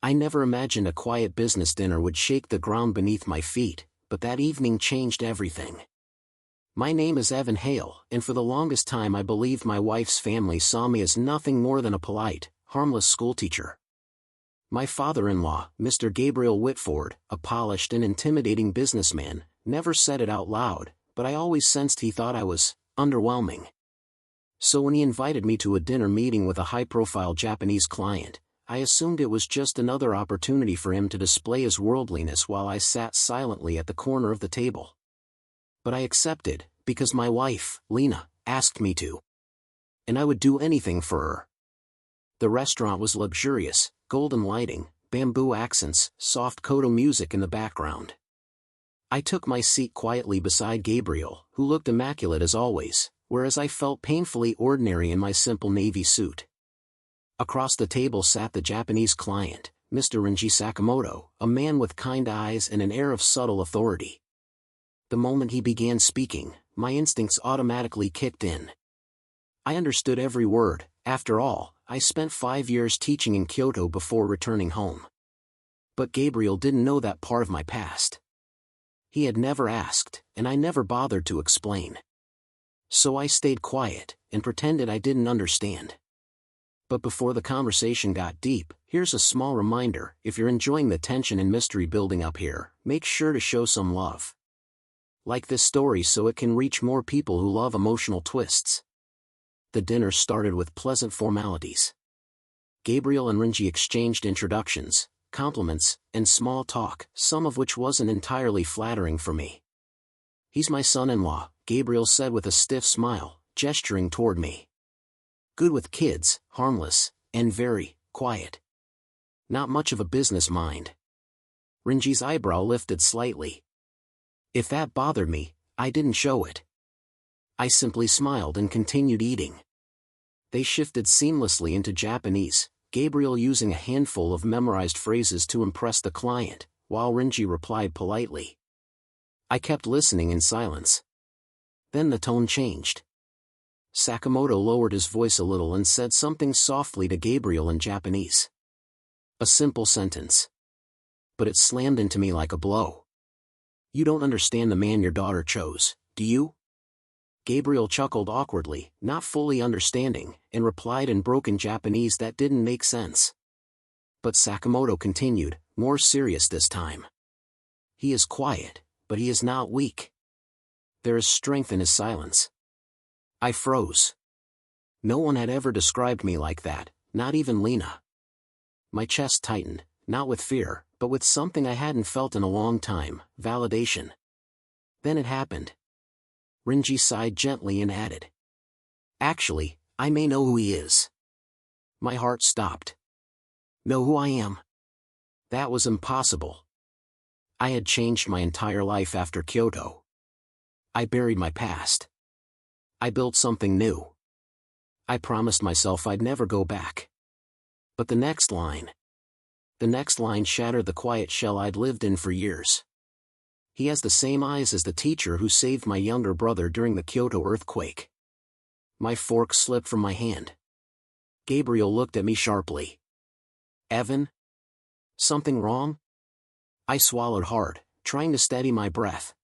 I never imagined a quiet business dinner would shake the ground beneath my feet, but that evening changed everything. My name is Evan Hale, and for the longest time I believed my wife's family saw me as nothing more than a polite, harmless schoolteacher. My father-in-law, Mr. Gabriel Whitford, a polished and intimidating businessman, never said it out loud, but I always sensed he thought I was underwhelming. So when he invited me to a dinner meeting with a high-profile Japanese client, I assumed it was just another opportunity for him to display his worldliness while I sat silently at the corner of the table. But I accepted, because my wife, Lena, asked me to. And I would do anything for her. The restaurant was luxurious, golden lighting, bamboo accents, soft koto music in the background. I took my seat quietly beside Gabriel, who looked immaculate as always, whereas I felt painfully ordinary in my simple navy suit. Across the table sat the Japanese client, Mr. Rinji Sakamoto, a man with kind eyes and an air of subtle authority. The moment he began speaking, my instincts automatically kicked in. I understood every word. After all, I spent 5 years teaching in Kyoto before returning home. But Gabriel didn't know that part of my past. He had never asked, and I never bothered to explain. So I stayed quiet, and pretended I didn't understand. But before the conversation got deep, here's a small reminder: if you're enjoying the tension and mystery building up here, make sure to show some love. Like this story so it can reach more people who love emotional twists. The dinner started with pleasant formalities. Gabriel and Rinji exchanged introductions, compliments, and small talk, some of which wasn't entirely flattering for me. "He's my son-in-law," Gabriel said with a stiff smile, gesturing toward me. "Good with kids, harmless, and very quiet. Not much of a business mind." Rinji's eyebrow lifted slightly. If that bothered me, I didn't show it. I simply smiled and continued eating. They shifted seamlessly into Japanese, Gabriel using a handful of memorized phrases to impress the client, while Rinji replied politely. I kept listening in silence. Then the tone changed. Sakamoto lowered his voice a little and said something softly to Gabriel in Japanese. A simple sentence. But it slammed into me like a blow. "You don't understand the man your daughter chose, do you?" Gabriel chuckled awkwardly, not fully understanding, and replied in broken Japanese that didn't make sense. But Sakamoto continued, more serious this time. "He is quiet, but he is not weak. There is strength in his silence." I froze. No one had ever described me like that, not even Lena. My chest tightened, not with fear, but with something I hadn't felt in a long time: validation. Then it happened. Rinji sighed gently and added, "Actually, I may know who he is." My heart stopped. Know who I am? That was impossible. I had changed my entire life after Kyoto. I buried my past. I built something new. I promised myself I'd never go back. But the next line shattered the quiet shell I'd lived in for years. "He has the same eyes as the teacher who saved my younger brother during the Kyoto earthquake." My fork slipped from my hand. Gabriel looked at me sharply. "Evan? Something wrong?" I swallowed hard, trying to steady my breath.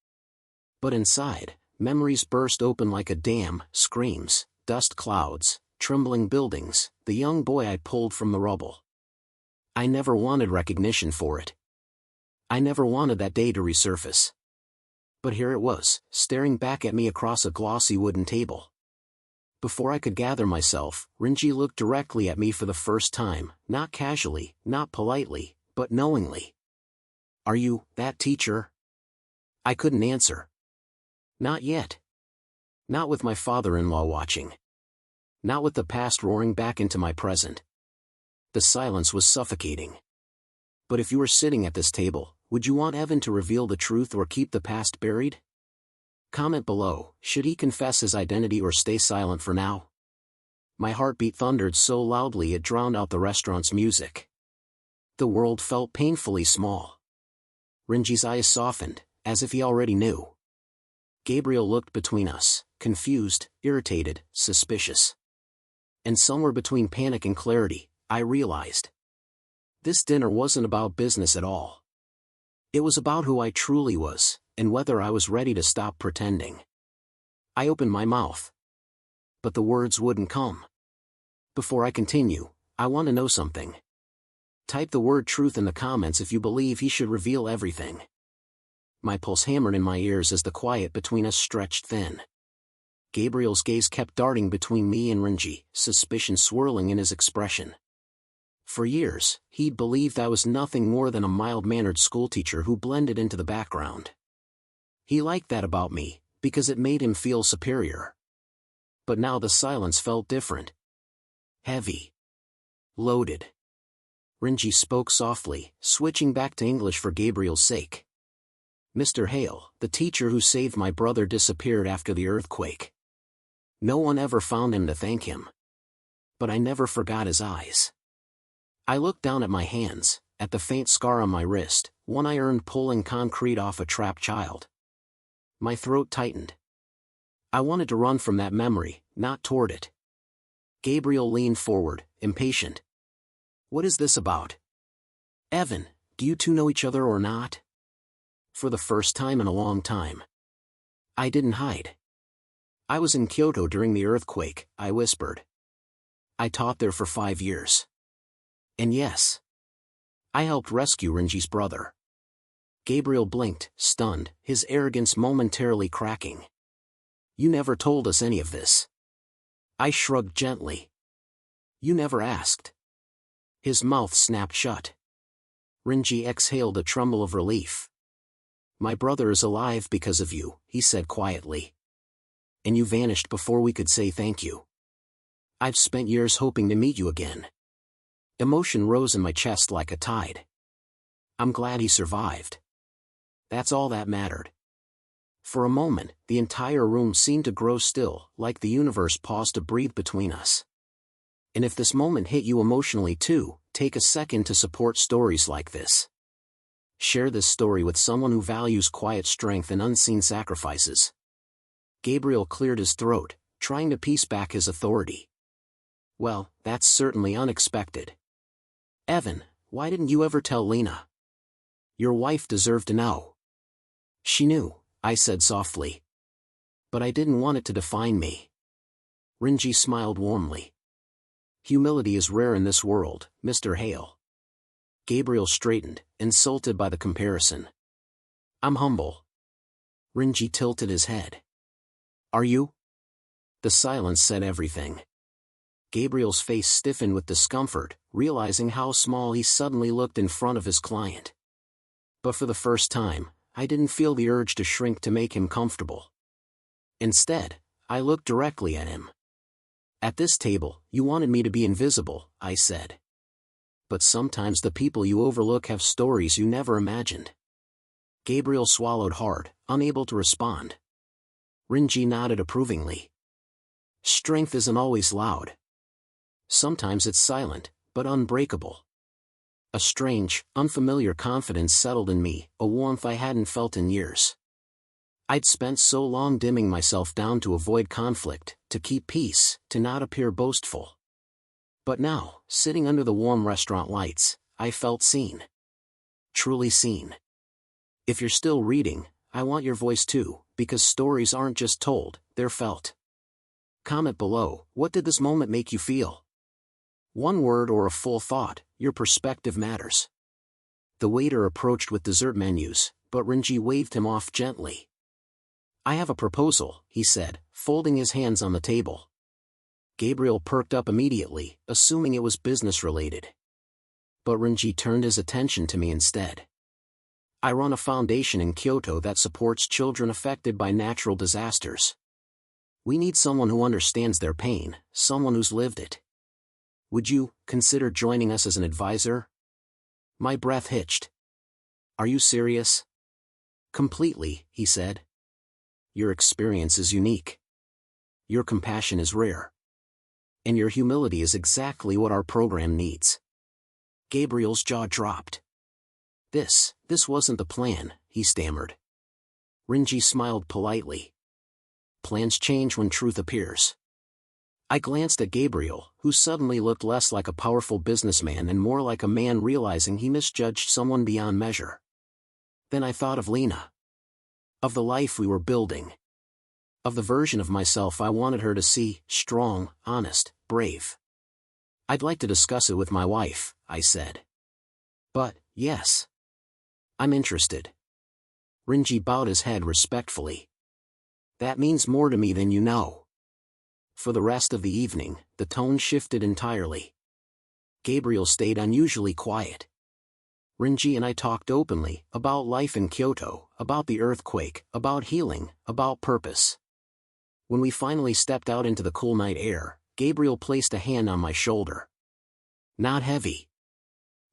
But inside, memories burst open like a dam: screams, dust clouds, trembling buildings, the young boy I pulled from the rubble. I never wanted recognition for it. I never wanted that day to resurface. But here it was, staring back at me across a glossy wooden table. Before I could gather myself, Rinji looked directly at me for the first time, not casually, not politely, but knowingly. "Are you that teacher?" I couldn't answer. Not yet. Not with my father-in-law watching. Not with the past roaring back into my present. The silence was suffocating. But if you were sitting at this table, would you want Evan to reveal the truth or keep the past buried? Comment below, should he confess his identity or stay silent for now? My heartbeat thundered so loudly it drowned out the restaurant's music. The world felt painfully small. Rinji's eyes softened, as if he already knew. Gabriel looked between us, confused, irritated, suspicious. And somewhere between panic and clarity, I realized. This dinner wasn't about business at all. It was about who I truly was, and whether I was ready to stop pretending. I opened my mouth, but the words wouldn't come. Before I continue, I want to know something. Type the word truth in the comments if you believe he should reveal everything. My pulse hammered in my ears as the quiet between us stretched thin. Gabriel's gaze kept darting between me and Renji, suspicion swirling in his expression. For years, he'd believed I was nothing more than a mild-mannered schoolteacher who blended into the background. He liked that about me, because it made him feel superior. But now the silence felt different. Heavy. Loaded. Renji spoke softly, switching back to English for Gabriel's sake. Mr. Hale, the teacher who saved my brother, disappeared after the earthquake. No one ever found him to thank him. But I never forgot his eyes. I looked down at my hands, at the faint scar on my wrist, one I earned pulling concrete off a trapped child. My throat tightened. I wanted to run from that memory, not toward it. Gabriel leaned forward, impatient. What is this about? Evan, do you two know each other or not? For the first time in a long time. I didn't hide. I was in Kyoto during the earthquake, I whispered. I taught there for 5 years. And yes, I helped rescue Renji's brother. Gabriel blinked, stunned, his arrogance momentarily cracking. You never told us any of this. I shrugged gently. You never asked. His mouth snapped shut. Renji exhaled a tremble of relief. My brother is alive because of you, he said quietly. And you vanished before we could say thank you. I've spent years hoping to meet you again. Emotion rose in my chest like a tide. I'm glad he survived. That's all that mattered. For a moment, the entire room seemed to grow still, like the universe paused to breathe between us. And if this moment hit you emotionally too, take a second to support stories like this. Share this story with someone who values quiet strength and unseen sacrifices. Gabriel cleared his throat, trying to piece back his authority. Well, that's certainly unexpected. Evan, why didn't you ever tell Lena? Your wife deserved to know. She knew, I said softly. But I didn't want it to define me. Renji smiled warmly. Humility is rare in this world, Mr. Hale. Gabriel straightened, insulted by the comparison. I'm humble. Renji tilted his head. Are you? The silence said everything. Gabriel's face stiffened with discomfort, realizing how small he suddenly looked in front of his client. But for the first time, I didn't feel the urge to shrink to make him comfortable. Instead, I looked directly at him. At this table, you wanted me to be invisible, I said. But sometimes the people you overlook have stories you never imagined. Gabriel swallowed hard, unable to respond. Renji nodded approvingly. Strength isn't always loud. Sometimes it's silent, but unbreakable. A strange, unfamiliar confidence settled in me, a warmth I hadn't felt in years. I'd spent so long dimming myself down to avoid conflict, to keep peace, to not appear boastful. But now, sitting under the warm restaurant lights, I felt seen. Truly seen. If you're still reading, I want your voice too, because stories aren't just told, they're felt. Comment below, what did this moment make you feel? One word or a full thought, your perspective matters. The waiter approached with dessert menus, but Renji waved him off gently. I have a proposal, he said, folding his hands on the table. Gabriel perked up immediately, assuming it was business-related. But Renji turned his attention to me instead. I run a foundation in Kyoto that supports children affected by natural disasters. We need someone who understands their pain, someone who's lived it. Would you consider joining us as an advisor? My breath hitched. Are you serious? Completely, he said. Your experience is unique. Your compassion is rare. And your humility is exactly what our program needs. Gabriel's jaw dropped. This wasn't the plan, he stammered. Renji smiled politely. Plans change when truth appears. I glanced at Gabriel, who suddenly looked less like a powerful businessman and more like a man realizing he misjudged someone beyond measure. Then I thought of Lena. Of the life we were building. Of the version of myself I wanted her to see, strong, honest, brave. I'd like to discuss it with my wife, I said. But, yes. I'm interested. Rinji bowed his head respectfully. That means more to me than you know. For the rest of the evening, the tone shifted entirely. Gabriel stayed unusually quiet. Rinji and I talked openly, about life in Kyoto, about the earthquake, about healing, about purpose. When we finally stepped out into the cool night air, Gabriel placed a hand on my shoulder. Not heavy.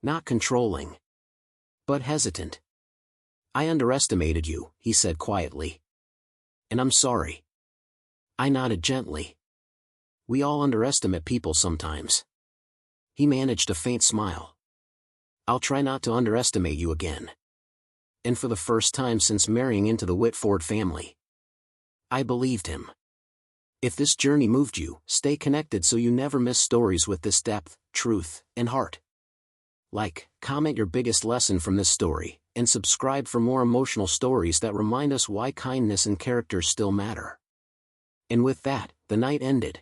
Not controlling. But hesitant. I underestimated you, he said quietly. And I'm sorry. I nodded gently. We all underestimate people sometimes. He managed a faint smile. I'll try not to underestimate you again. And for the first time since marrying into the Whitford family. I believed him. If this journey moved you, stay connected so you never miss stories with this depth, truth, and heart. Like, comment your biggest lesson from this story, and subscribe for more emotional stories that remind us why kindness and character still matter. And with that, the night ended.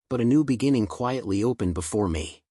But a new beginning quietly opened before me.